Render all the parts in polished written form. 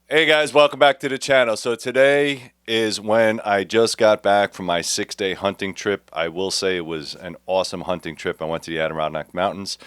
Hey guys, welcome back to the channel. So today is when I just got back from my 6-day hunting trip. I will say it was an awesome hunting trip. I went to the Adirondack Mountains.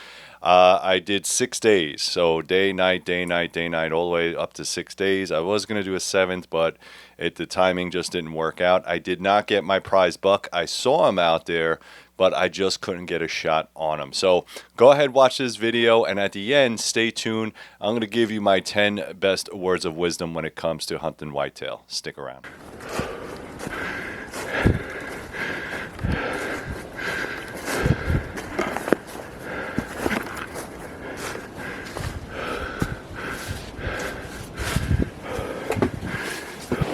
I did 6 days, so day, night, day, night, day, night, all the way up to 6 days. I was going to do a 7th, but the timing just didn't work out. I did not get my prize buck. I saw him out there, but I just couldn't get a shot on him. So go ahead, watch this video, and at the end, stay tuned. I'm going to give you my 10 best words of wisdom when it comes to hunting whitetail. Stick around.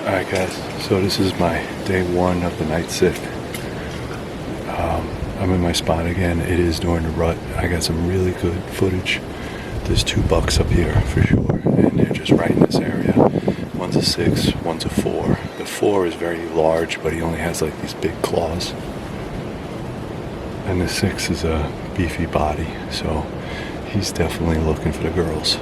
Alright guys, so this is my day 1 of the night sit. I'm in my spot again. It is during the rut. I got some really good footage. There's 2 bucks up here for sure, and they're just right in this area. One's a 6, one's a 4. The 4 is very large, but he only has like these big claws. And the 6 is a beefy body, so he's definitely looking for the girls.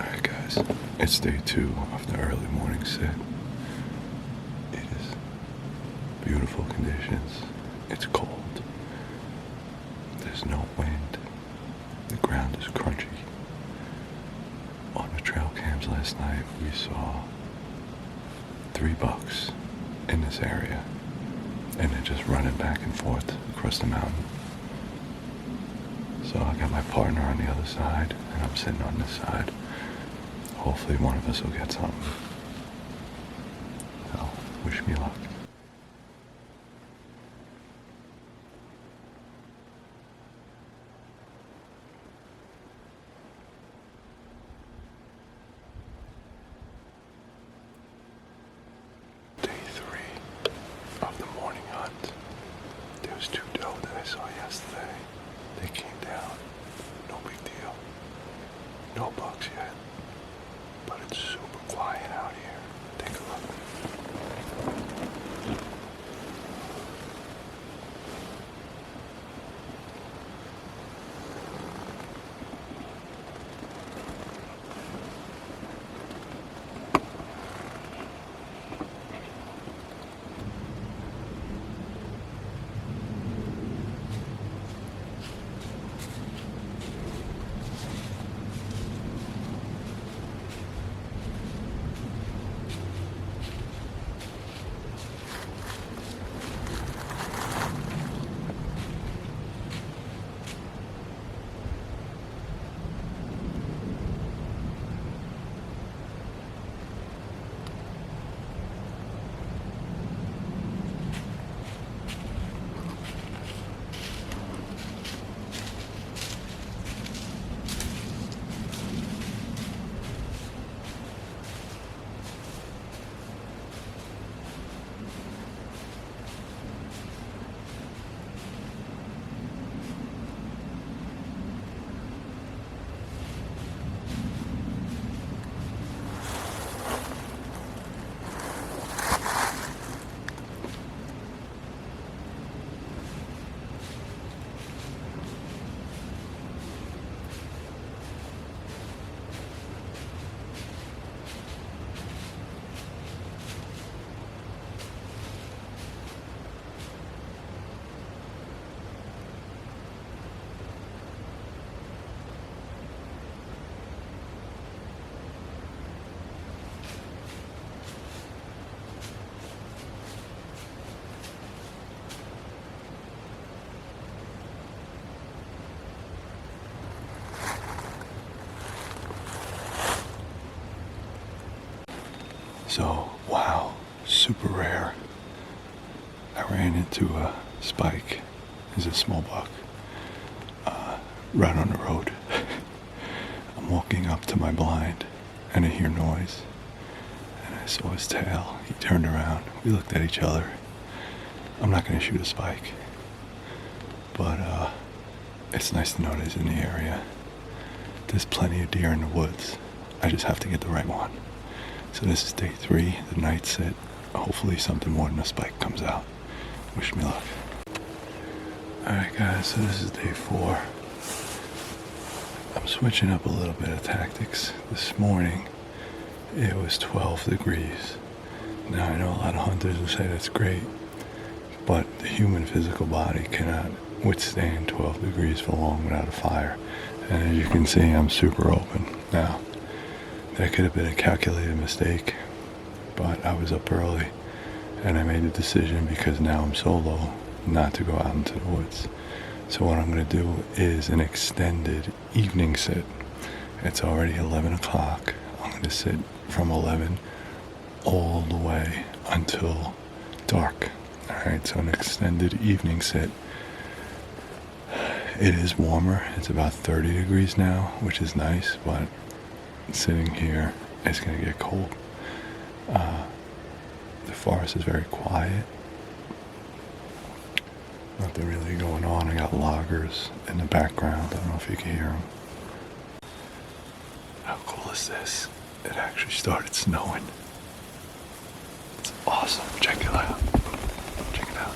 Alright guys, it's day 2 of the early morning sit. It is beautiful conditions. It's cold. There's no wind. The ground is crunchy. On the trail cams last night, we saw 3 bucks in this area, and they're just running back and forth across the mountain. So I got my partner on the other side, and I'm sitting on this side. Hopefully one of us will get something. So, wish me luck. Day 3 of the morning hunt. There was 2 doe that I saw yesterday. They came down. No big deal. No bucks yet. But it's super quiet out here. Take a look. So, wow, super rare. I ran into a spike. It's a small buck. Right on the road. I'm walking up to my blind and I hear noise. And I saw his tail. He turned around. We looked at each other. I'm not going to shoot a spike. But it's nice to know that he's in the area. There's plenty of deer in the woods. I just have to get the right one. So this is day 3, the night sit. Hopefully something more than a spike comes out. Wish me luck. Alright guys, so this is day 4. I'm switching up a little bit of tactics. This morning, it was 12 degrees. Now I know a lot of hunters will say that's great, but the human physical body cannot withstand 12 degrees for long without a fire. And as you can see, I'm super open. Now, that could have been a calculated mistake, but I was up early and I made a decision because now I'm solo not to go out into the woods. So what I'm going to do is an extended evening sit. It's already 11 o'clock. I'm going to sit from 11 all the way until dark. Alright, so an extended evening sit. It is warmer. It's about 30 degrees now, which is nice, but sitting here is going to get cold. The forest is very quiet. Nothing really going on. I got loggers in the background. I don't know if you can hear them. How cool is this? It actually started snowing. It's awesome. Check it out. Check it out.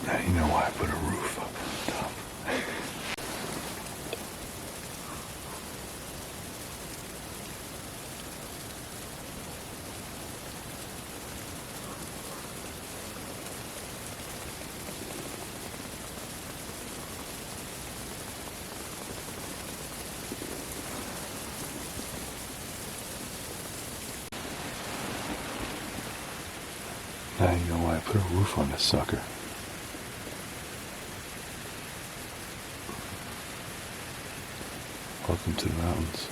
Now you know why I put a roof up top. Now you know why I put a roof on this sucker. Welcome to the mountains.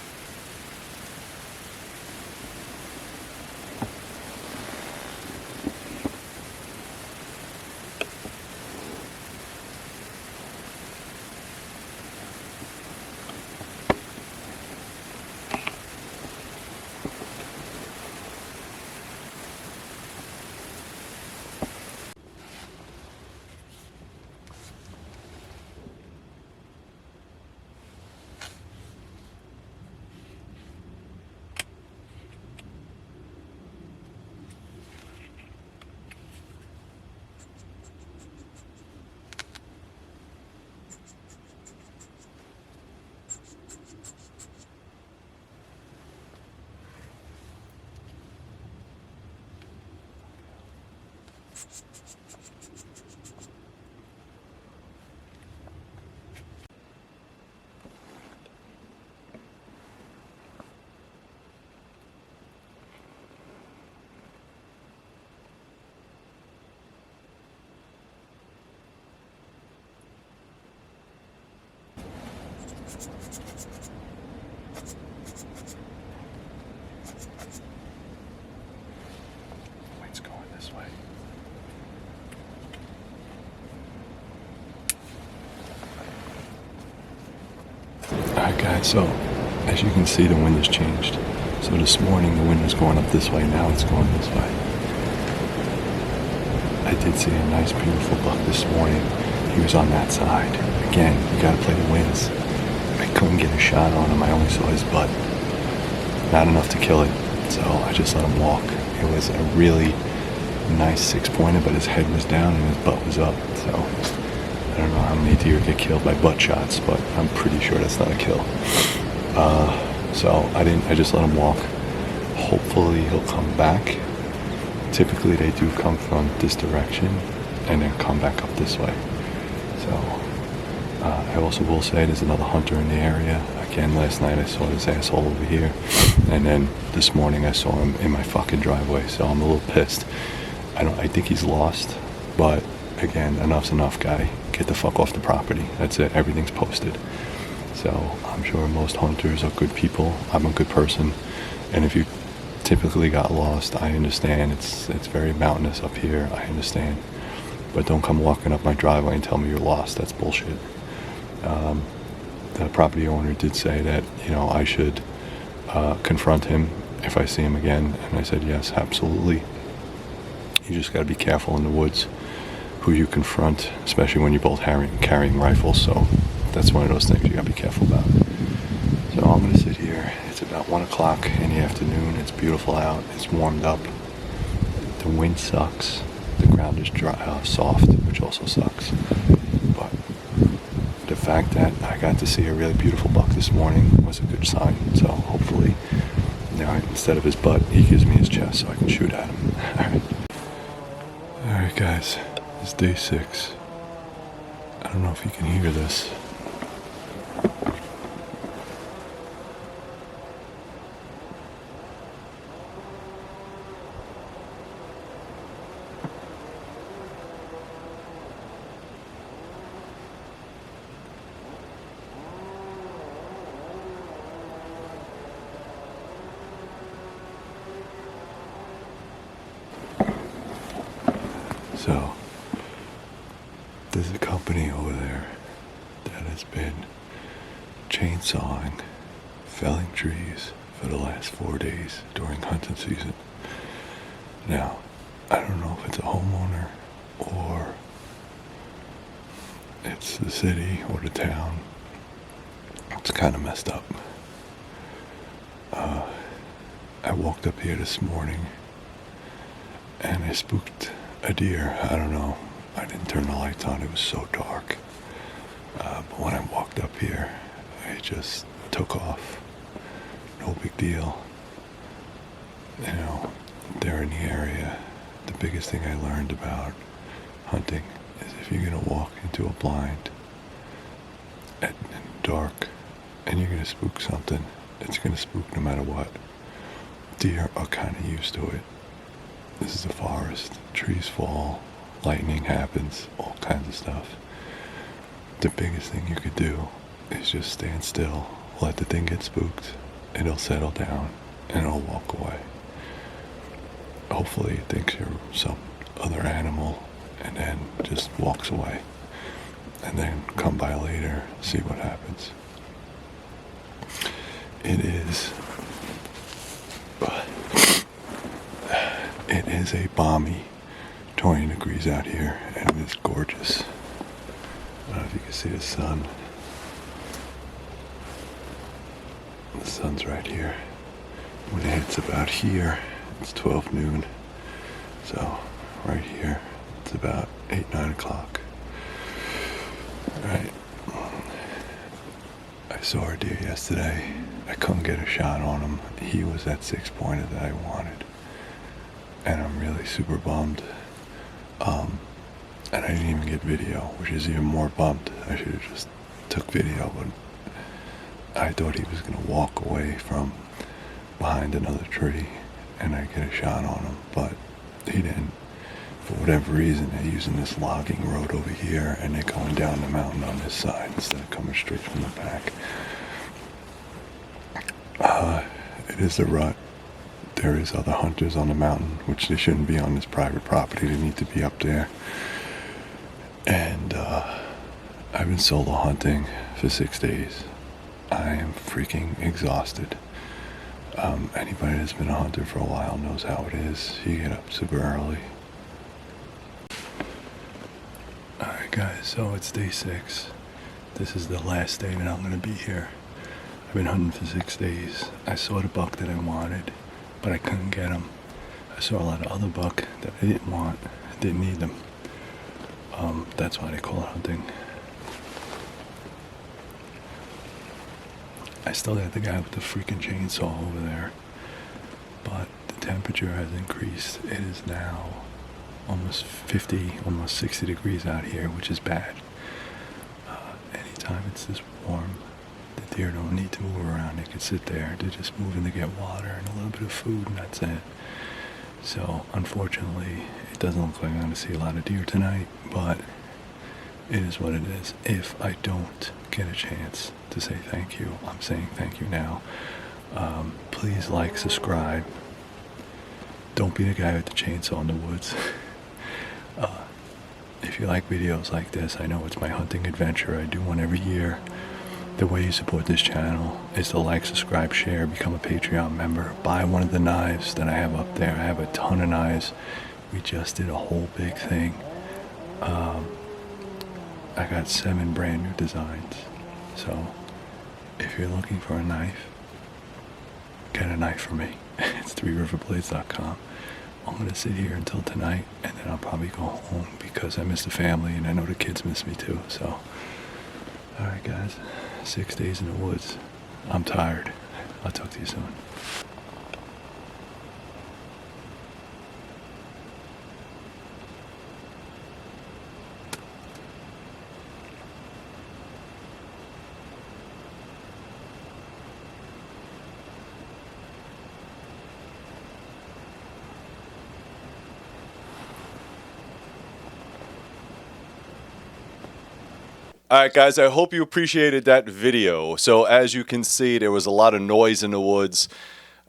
Wind's going this way. Alright guys, so as you can see the wind has changed. So this morning the wind was going up this way, now it's going this way. I did see a nice beautiful buck this morning. He was on that side. Again, you gotta play the winds. I couldn't get a shot on him, I only saw his butt. Not enough to kill it, so I just let him walk. It was a really nice 6-pointer, but his head was down and his butt was up, so I don't know how many deer get killed by butt shots, but I'm pretty sure that's not a kill. So I just let him walk. Hopefully he'll come back. Typically they do come from this direction and then come back up this way. So I also will say there's another hunter in the area. Again, last night I saw this asshole over here, and then this morning I saw him in my fucking driveway, so I'm a little pissed. I think he's lost, but again, enough's enough, guy. Get the fuck off the property. That's it. Everything's posted. So I'm sure most hunters are good people. I'm a good person, and if you typically got lost, I understand. It's very mountainous up here. I understand, but don't come walking up my driveway and tell me you're lost. That's bullshit. The property owner did say that, I should confront him if I see him again, and I said yes, absolutely. You just got to be careful in the woods who you confront, especially when you're both carrying rifles. So that's one of those things you got to be careful about. So I'm going to sit here. It's about 1 o'clock in the afternoon. It's beautiful out. It's warmed up. The wind sucks. The ground is dry, soft, which also sucks. But the fact that I got to see a really beautiful buck this morning was a good sign. So hopefully, instead of his butt, he gives me his chest so I can shoot at him. All right, guys. It's day 6. I don't know if you can hear this. So, there's a company over there that has been chainsawing, felling trees for the last 4 days during hunting season. Now, I don't know if it's a homeowner or it's the city or the town. It's kind of messed up. I walked up here this morning and I spooked a deer. I don't know. I didn't turn the lights on. It was so dark. But when I walked up here, I just took off. No big deal. They're in the area. The biggest thing I learned about hunting is if you're going to walk into a blind at dark and you're going to spook something, it's going to spook no matter what. Deer are kind of used to it. This is a forest. Trees fall, lightning happens, all kinds of stuff. The biggest thing you could do is just stand still, let the thing get spooked, it'll settle down, and it'll walk away. Hopefully it thinks you're some other animal, and then just walks away. And then come by later, see what happens. It is a balmy 20 degrees out here, and it is gorgeous. I don't know if you can see the sun. The sun's right here. When it hits about here, it's 12 noon. So, right here, it's about 8, 9 o'clock. Alright. I saw a deer yesterday. I couldn't get a shot on him. He was that 6-pointer that I wanted. And I'm really super bummed. And I didn't even get video, which is even more bummed. I should have just took video, but I thought he was going to walk away from behind another tree and I get a shot on him, but he didn't. For whatever reason, they're using this logging road over here and they're going down the mountain on this side instead of coming straight from the back. It is a rut. There is other hunters on the mountain, which they shouldn't be on this private property. They need to be up there. And I've been solo hunting for 6 days. I am freaking exhausted. Anybody that's been a hunter for a while knows how it is. You get up super early. Alright guys, so it's day 6. This is the last day that I'm going to be here. I've been hunting for 6 days. I saw the buck that I wanted, but I couldn't get him. I saw a lot of other buck that I didn't want, didn't need them. That's why they call it hunting. I still got the guy with the freaking chainsaw over there, but the temperature has increased. It is now almost 50, almost 60 degrees out here, which is bad. Anytime it's this warm, the deer don't need to move around. They can sit there. They're just moving to get water and a little bit of food, and that's it. So, unfortunately, it doesn't look like I'm going to see a lot of deer tonight, but it is what it is. If I don't get a chance to say thank you, I'm saying thank you now. Please like, subscribe. Don't be the guy with the chainsaw in the woods. If if you like videos like this, I know it's my hunting adventure. I do one every year. The way you support this channel is to like, subscribe, share, become a Patreon member, buy one of the knives that I have up there. I have a ton of knives. We just did a whole big thing. I got 7 brand new designs. So if you're looking for a knife, get a knife from me. It's 3riverblades.com. I'm going to sit here until tonight, and then I'll probably go home because I miss the family, and I know the kids miss me too. So, all right, guys, 6 days in the woods. I'm tired. I'll talk to you soon. All right, guys, I hope you appreciated that video. So as you can see, there was a lot of noise in the woods.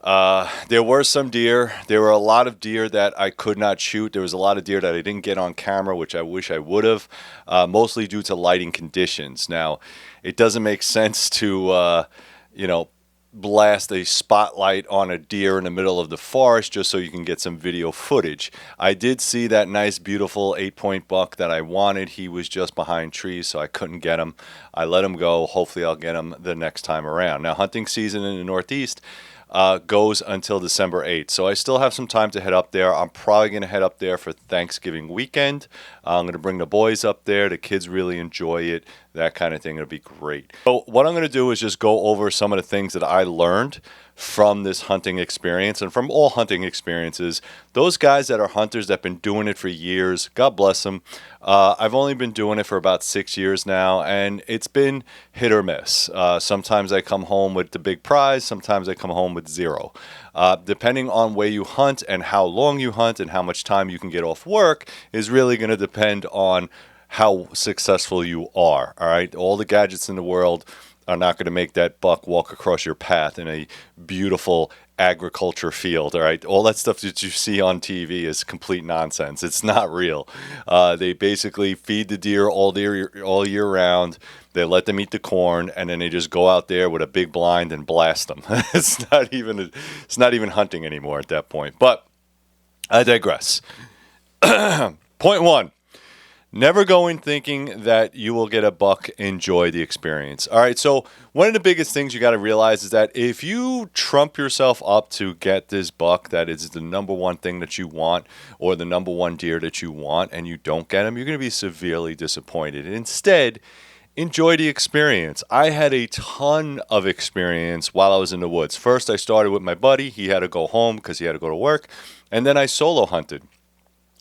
There were some deer. There were a lot of deer that I could not shoot. There was a lot of deer that I didn't get on camera, which I wish I would have, mostly due to lighting conditions. Now, it doesn't make sense to, blast a spotlight on a deer in the middle of the forest just so you can get some video footage. I did see that nice, beautiful 8-point buck that I wanted. He was just behind trees, so I couldn't get him. I let him go. Hopefully, I'll get him the next time around. Now, hunting season in the Northeast goes until December 8th. So I still have some time to head up there. I'm probably going to head up there for Thanksgiving weekend. I'm going to bring the boys up there. The kids really enjoy it. That kind of thing. It'll be great. So what I'm going to do is just go over some of the things that I learned from this hunting experience and from all hunting experiences. Those guys that are hunters that have been doing it for years, God bless them. I've only been doing it for about 6 years now, and it's been hit or miss. Sometimes I come home with the big prize. Sometimes I come home with zero. Depending on where you hunt and how long you hunt and how much time you can get off work is really going to depend on how successful you are. All right, all the gadgets in the world are not going to make that buck walk across your path in a beautiful agriculture field. All right, all that stuff that you see on TV is complete nonsense. It's not real. They basically feed the deer all year round. They let them eat the corn, and then they just go out there with a big blind and blast them. It's not even hunting anymore at that point. But I digress. Point 1. Never go in thinking that you will get a buck enjoy the experience. All right, so one of the biggest things you got to realize is that if you trump yourself up to get this buck that is the number one thing that you want or the number one deer that you want and you don't get him, you're going to be severely disappointed. Instead, enjoy the experience. I had a ton of experience while I was in the woods. First, I started with my buddy. He had to go home because he had to go to work. And then I solo hunted.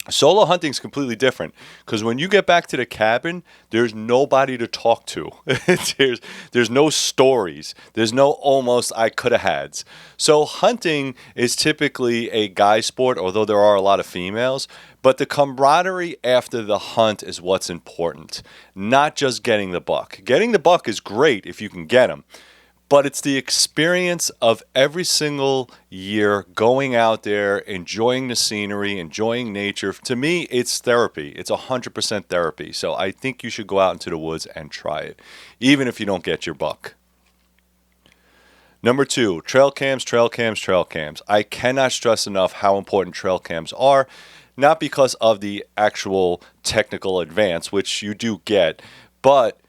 Solo hunting is completely different because when you get back to the cabin, there's nobody to talk to. there's no stories. There's no almost I coulda hads. So hunting is typically a guy sport, although there are a lot of females. But the camaraderie after the hunt is what's important, not just getting the buck. Getting the buck is great if you can get him. But it's the experience of every single year going out there, enjoying the scenery, enjoying nature. To me, it's therapy. It's 100% therapy. So I think you should go out into the woods and try it, even if you don't get your buck. Number 2, trail cams, trail cams, trail cams. I cannot stress enough how important trail cams are, not because of the actual technical advance, which you do get, but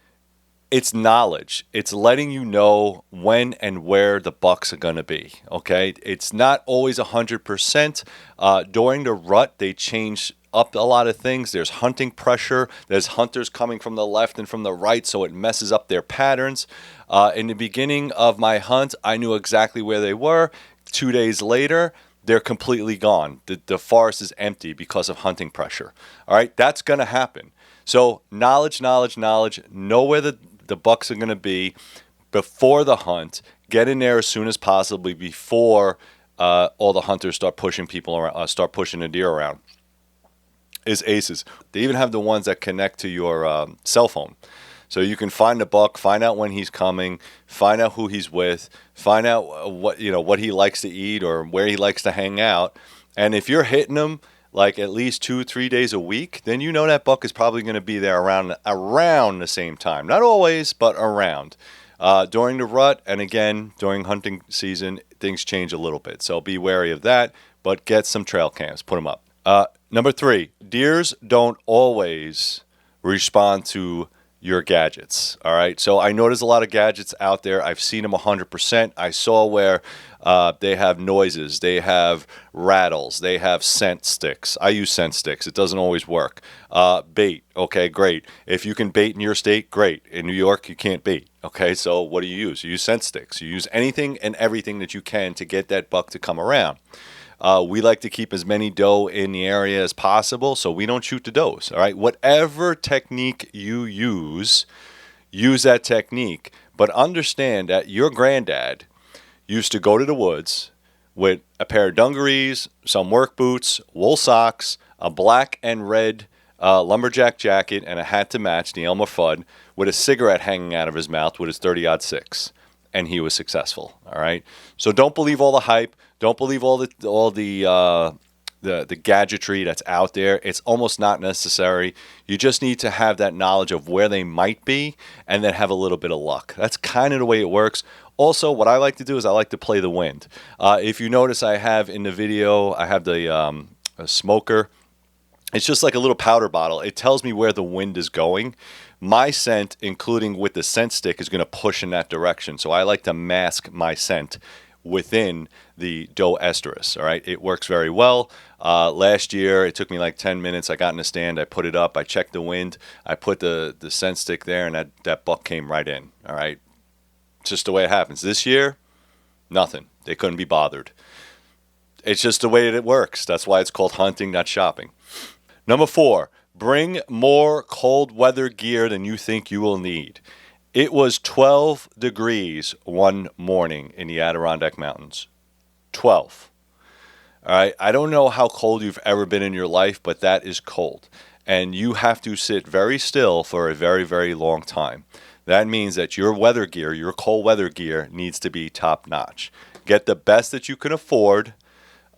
it's knowledge. It's letting you know when and where the bucks are going to be, okay? It's not always 100%. During the rut, they change up a lot of things. There's hunting pressure. There's hunters coming from the left and from the right, so it messes up their patterns. In the beginning of my hunt, I knew exactly where they were. 2 days later, they're completely gone. The forest is empty because of hunting pressure. All right, that's going to happen. So knowledge, knowledge, knowledge. Know where the bucks are going to be before the hunt. Get in there as soon as possible before all the hunters start pushing people around, start pushing the deer around. Is aces. They even have the ones that connect to your cell phone. So you can find the buck, find out when he's coming, find out who he's with, find out what he likes to eat or where he likes to hang out. And if you're hitting him like at least 2-3 days a week, then you know that buck is probably going to be there around the same time. Not always, but around. During the rut and again during hunting season, things change a little bit. So be wary of that, but get some trail cams, put them up. Number 3, deers don't always respond to your gadgets. All right. So I know there's a lot of gadgets out there. I've seen them 100%. I saw where they have noises, they have rattles, they have scent sticks. I use scent sticks. It doesn't always work. Bait. Okay, great. If you can bait in your state, great. In New York, you can't bait. Okay, so what do you use? You use scent sticks. You use anything and everything that you can to get that buck to come around. We like to keep as many doe in the area as possible, so we don't shoot the does. All right, whatever technique you use that technique. But understand that your granddad used to go to the woods with a pair of dungarees, some work boots, wool socks, a black and red lumberjack jacket, and a hat to match, the Elmer Fudd, with a cigarette hanging out of his mouth with his 30-06. And he was successful. All right. So don't believe all the hype. Don't believe all the gadgetry that's out there. It's almost not necessary. You just need to have that knowledge of where they might be, and then have a little bit of luck. That's kind of the way it works. Also, what I like to do is I like to play the wind. If you notice, I have in the video, I have the a smoker. It's just like a little powder bottle. It tells me where the wind is going. My scent, including with the scent stick, is going to push in that direction. So I like to mask my scent within the doe estrus. All right, it works very well. Last year, it took me like 10 minutes. I got in the stand, I put it up, I checked the wind, I put the scent stick there, and that buck came right in. All right, it's just the way it happens. This year, nothing. They couldn't be bothered. It's just the way that it works. That's why it's called hunting, not shopping. Number 4, bring more cold weather gear than you think you will need. It was 12 degrees one morning in the Adirondack Mountains. 12. All right. I don't know how cold you've ever been in your life, but that is cold. And you have to sit very still for a very, very long time. That means that your weather gear, your cold weather gear, needs to be top notch. Get the best that you can afford.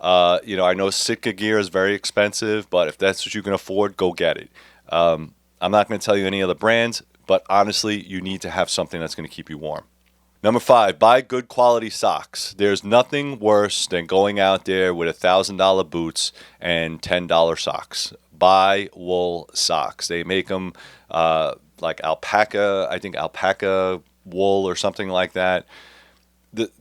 I know Sitka gear is very expensive, but if that's what you can afford, go get it. I'm not going to tell you any other brands, but honestly, you need to have something that's going to keep you warm. Number 5, buy good quality socks. There's nothing worse than going out there with $1,000 boots and $10 socks. Buy wool socks. They make them like alpaca, I think alpaca wool or something like that.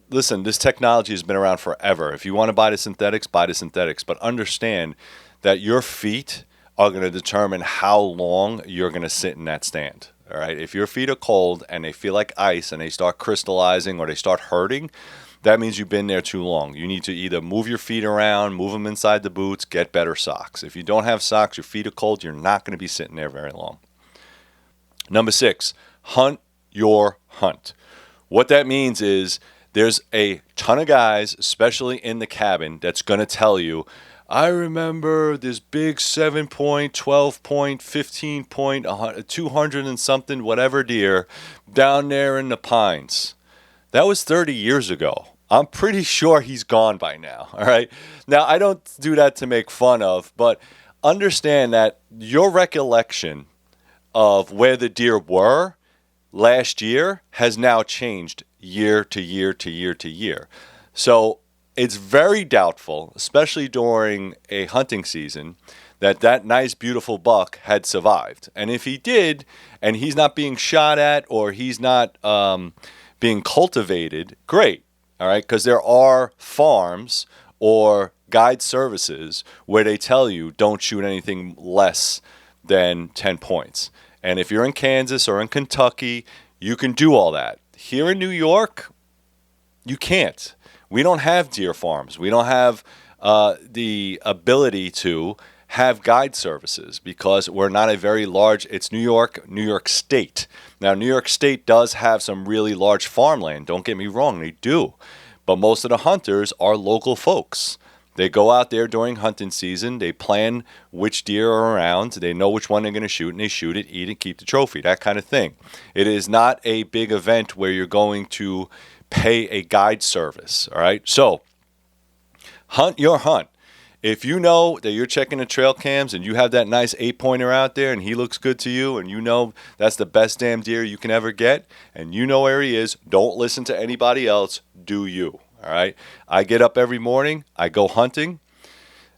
Listen, this technology has been around forever. If you want to buy the synthetics, buy the synthetics. But understand that your feet are going to determine how long you're going to sit in that stand. All right. If your feet are cold and they feel like ice and they start crystallizing or they start hurting, that means you've been there too long. You need to either move your feet around, move them inside the boots, get better socks. If you don't have socks, your feet are cold, you're not going to be sitting there very long. Number 6, hunt your hunt. What that means is there's a ton of guys, especially in the cabin, that's going to tell you, I remember this big 7-point, 12-point, 15-point, 200 and something, whatever deer down there in the pines. That was 30 years ago. I'm pretty sure he's gone by now. All right. Now, I don't do that to make fun of, but understand that your recollection of where the deer were last year has now changed year to year to year to year. So it's very doubtful, especially during a hunting season, that nice, beautiful buck had survived. And if he did, and he's not being shot at or he's not being cultivated, great. All right, because there are farms or guide services where they tell you don't shoot anything less than 10 points. And if you're in Kansas or in Kentucky, you can do all that. Here in New York, you can't. We don't have deer farms. We don't have the ability to have guide services because we're not a very large, it's New York State. Now, New York State does have some really large farmland. Don't get me wrong, they do. But most of the hunters are local folks. They go out there during hunting season. They plan which deer are around. They know which one they're going to shoot, and they shoot it, eat it, keep the trophy, that kind of thing. It is not a big event where you're going to pay a guide service, all right? So, hunt your hunt. If you know that you're checking the trail cams and you have that nice 8-pointer out there and he looks good to you and you know that's the best damn deer you can ever get and you know where he is, don't listen to anybody else. Do you. All right? I get up every morning. I go hunting.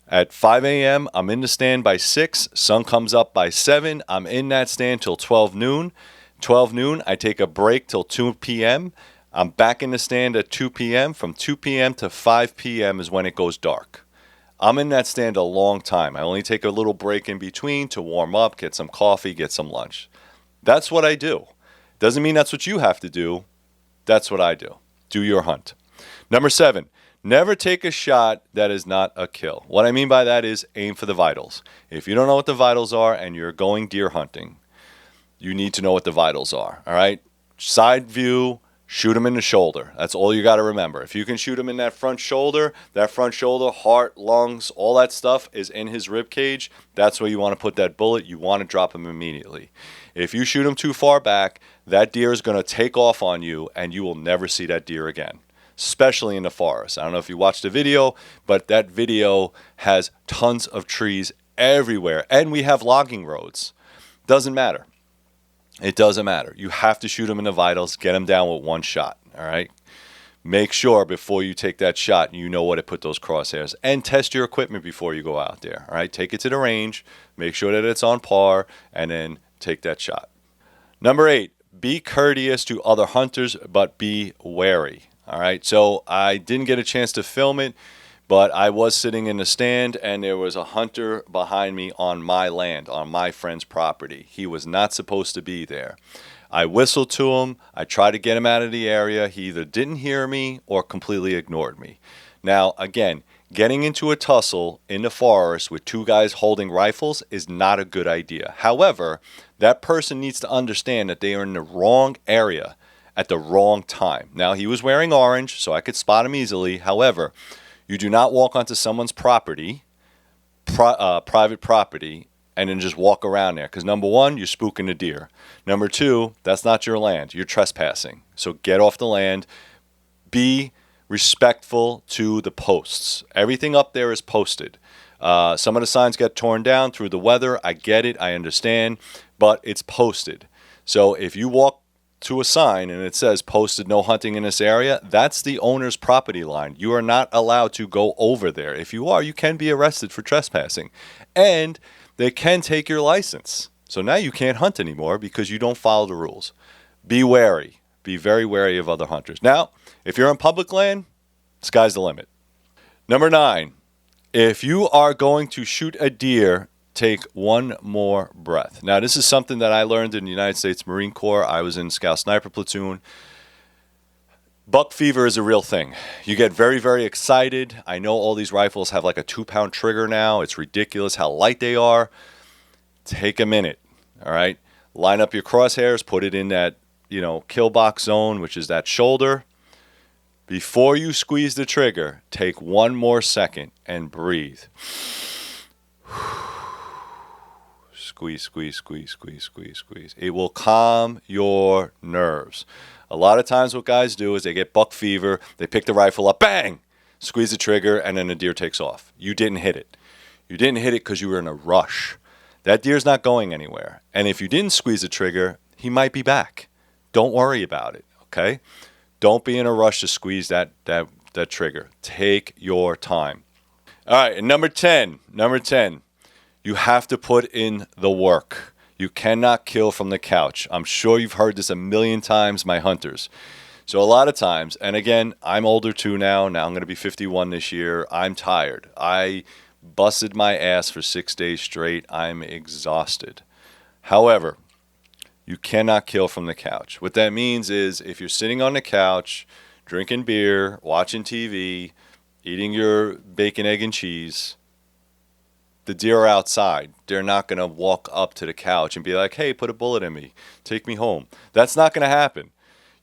At 5 a.m., I'm in the stand by 6. Sun comes up by 7. I'm in that stand till 12 noon. 12 noon, I take a break till 2 p.m. I'm back in the stand at 2 p.m. From 2 p.m. to 5 p.m. is when it goes dark. I'm in that stand a long time. I only take a little break in between to warm up, get some coffee, get some lunch. That's what I do. Doesn't mean that's what you have to do. That's what I do. Do your hunt. Number 7, never take a shot that is not a kill. What I mean by that is aim for the vitals. If you don't know what the vitals are and you're going deer hunting, you need to know what the vitals are. All right? Side view, shoot him in the shoulder. That's all you got to remember. If you can shoot him in that front shoulder, heart, lungs, all that stuff is in his rib cage. That's where you want to put that bullet. You want to drop him immediately. If you shoot him too far back, that deer is going to take off on you and you will never see that deer again, especially in the forest. I don't know if you watched the video, but that video has tons of trees everywhere. And we have logging roads. Doesn't matter. It doesn't matter. You have to shoot him in the vitals, get him down with one shot, all right? Make sure before you take that shot, you know what to put those crosshairs. And test your equipment before you go out there, all right? Take it to the range, make sure that it's on par, and then take that shot. Number 8, be courteous to other hunters, but be wary, all right? So I didn't get a chance to film it, but I was sitting in the stand, and there was a hunter behind me on my land, on my friend's property. He was not supposed to be there. I whistled to him. I tried to get him out of the area. He either didn't hear me or completely ignored me. Now, again, getting into a tussle in the forest with 2 guys holding rifles is not a good idea. However, that person needs to understand that they are in the wrong area at the wrong time. Now, he was wearing orange, so I could spot him easily. However, you do not walk onto someone's property, private property, and then just walk around there. Because number 1, you're spooking the deer. Number 2, that's not your land. You're trespassing. So get off the land. Be respectful to the posts. Everything up there is posted. Some of the signs get torn down through the weather. I get it. I understand. But it's posted. So if you walk to a sign and it says posted no hunting in this area, that's the owner's property line. You are not allowed to go over there. If you are, you can be arrested for trespassing. And they can take your license. So now you can't hunt anymore because you don't follow the rules. Be wary. Be very wary of other hunters. Now, if you're on public land, sky's the limit. Number 9, if you are going to shoot a deer, take one more breath. Now, this is something that I learned in the United States Marine Corps. I was in Scout Sniper Platoon. Buck fever is a real thing. You get very, very excited. I know all these rifles have like a 2-pound trigger now. It's ridiculous how light they are. Take a minute, all right? Line up your crosshairs, put it in that, kill box zone, which is that shoulder. Before you squeeze the trigger, take one more second and breathe. Squeeze, squeeze, squeeze, squeeze, squeeze, squeeze. It will calm your nerves. A lot of times what guys do is they get buck fever, they pick the rifle up, bang, squeeze the trigger, and then the deer takes off. You didn't hit it. You didn't hit it because you were in a rush. That deer's not going anywhere. And if you didn't squeeze the trigger, he might be back. Don't worry about it, okay? Don't be in a rush to squeeze that trigger. Take your time. All right, and number 10. You have to put in the work. You cannot kill from the couch. I'm sure you've heard this a million times, my hunters. So a lot of times, and again, I'm older too now. Now I'm going to be 51 this year. I'm tired. I busted my ass for 6 days straight. I'm exhausted. However, you cannot kill from the couch. What that means is if you're sitting on the couch, drinking beer, watching TV, eating your bacon, egg, and cheese, the deer are outside. They're not going to walk up to the couch and be like, hey, put a bullet in me. Take me home. That's not going to happen.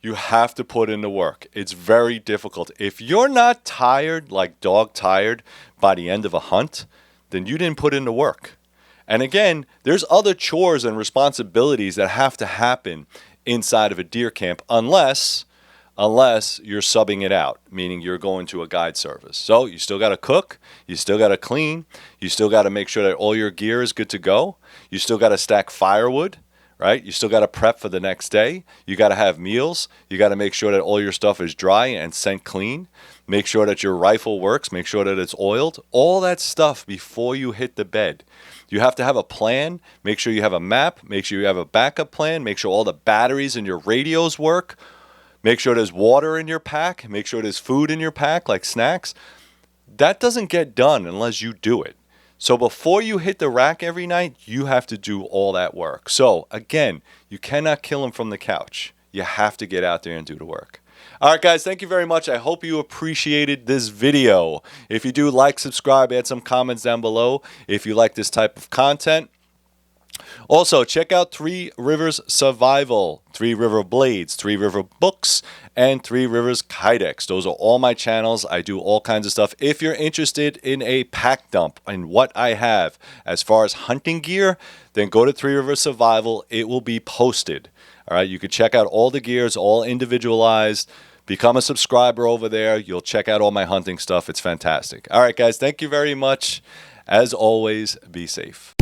You have to put in the work. It's very difficult. If you're not tired, like dog tired, by the end of a hunt, then you didn't put in the work. And again, there's other chores and responsibilities that have to happen inside of a deer camp unless unless you're subbing it out, meaning you're going to a guide service. So you still got to cook, you still got to clean, you still got to make sure that all your gear is good to go, you still got to stack firewood, right? You still got to prep for the next day. You got to have meals. You got to make sure that all your stuff is dry and scent clean. Make sure that your rifle works. Make sure that it's oiled. All that stuff before you hit the bed. You have to have a plan. Make sure you have a map. Make sure you have a backup plan. Make sure all the batteries in your radios work. Make sure there's water in your pack. Make sure there's food in your pack, like snacks. That doesn't get done unless you do it. So before you hit the rack every night, you have to do all that work. So again, you cannot kill them from the couch. You have to get out there and do the work. All right, guys, thank you very much. I hope you appreciated this video. If you do, like, subscribe, add some comments down below if you like this type of content. Also, check out 3 Rivers Survival, 3 River Blades, 3 River Books, and 3 Rivers Kydex. Those are all my channels. I do all kinds of stuff. If you're interested in a pack dump and what I have as far as hunting gear, then go to 3 Rivers Survival. It will be posted. All right, you can check out all the gears, all individualized. Become a subscriber over there. You'll check out all my hunting stuff. It's fantastic. All right, guys, thank you very much. As always, be safe.